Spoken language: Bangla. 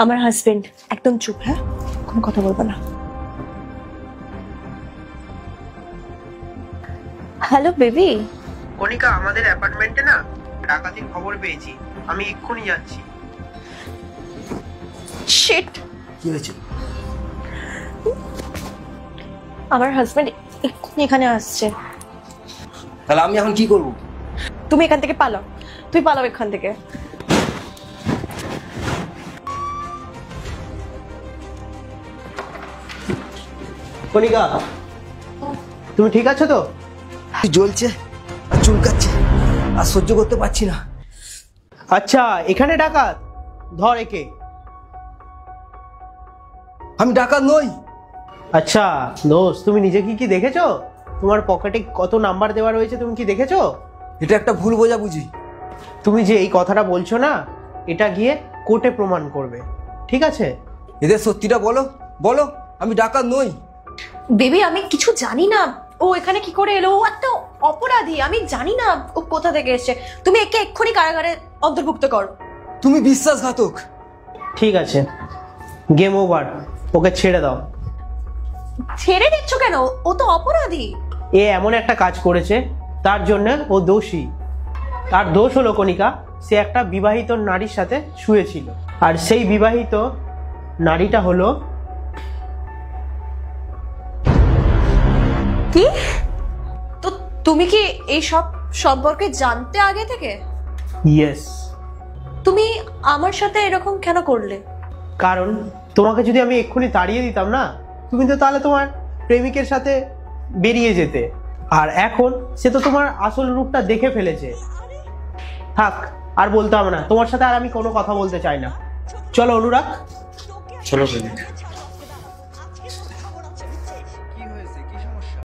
আমার হাজবেন্ড। একদম চুপ, হ্যাঁ, কোনো কথা বলবো না। Hello baby. কণিকা, আমাদের অ্যাপার্টমেন্টে না ডাকাতির খবর পেয়েছি, আমি এক্ষুনি যাচ্ছি। শিট, কি হয়েছে? আমার হাজবেন্ড এক্ষুনি এখানে আসছে। তাহলে আমি এখন কি করব? তুমি এখান থেকে পালাও, তুই পালাও এখান থেকে। কণিকা, তুমি ঠিক আছো তো? জ্বলছে আর চুলকাচ্ছে, আর সহ্য করতে পারছি না। আচ্ছা, এখানে ডাকাত, ধর একে। আমি ডাকাত নই। আচ্ছা দোস্ত, তুমি নিজে কি দেখেছো? তোমার পকেটে কত নাম্বার দেওয়া রয়েছে তুমি কি দেখেছো? এটা একটা ভুল বোঝাবুঝি। তুমি যে এই কথাটা বলছো না, এটা গিয়ে কোর্টে প্রমাণ করবে, ঠিক আছে? এদের সত্যিটা বলো, বলো আমি ডাকাত নই। বেবি, আমি কিছু জানি না ও এখানে কি করে এলো। ও একটা অপরাধী, আমি জানি না ও কোথা থেকে এসেছে। তুমি একে এক্ষুনি কারাগারে অন্তর্ভুক্ত করো। তুমি বিশ্বাসঘাতক। ঠিক আছে, গেম ওভার, ওকে ছেড়ে দাও। ছেড়ে দিচ্ছ কেন? ও তো অপরাধী। এ এমন একটা কাজ করেছে, তার জন্য ও দোষী। তার দোষ হলো কণিকা, সে একটা বিবাহিত নারীর সাথে শুয়েছিল, আর সেই বিবাহিত নারীটা হলো কি? তো তুমি কি এই সব সম্পর্কে জানতে আগে থেকে? ইয়েস। তুমি আমার সাথে এরকম কেন করলে? কারণ তোমাকে যদি আমি এক্ষুনি তাড়িয়ে দিতাম না, তুমি তো তাহলে তোমার প্রেমিকের সাথে বেরিয়ে যেতে, আর এখন সে তো তোমার আসল রূপটা দেখে ফেলেছে। থাক, আর বলতে হবে না, তোমার সাথে আর আমি কোনো কথা বলতে চাই না। চলো অনুরাগ, চলো।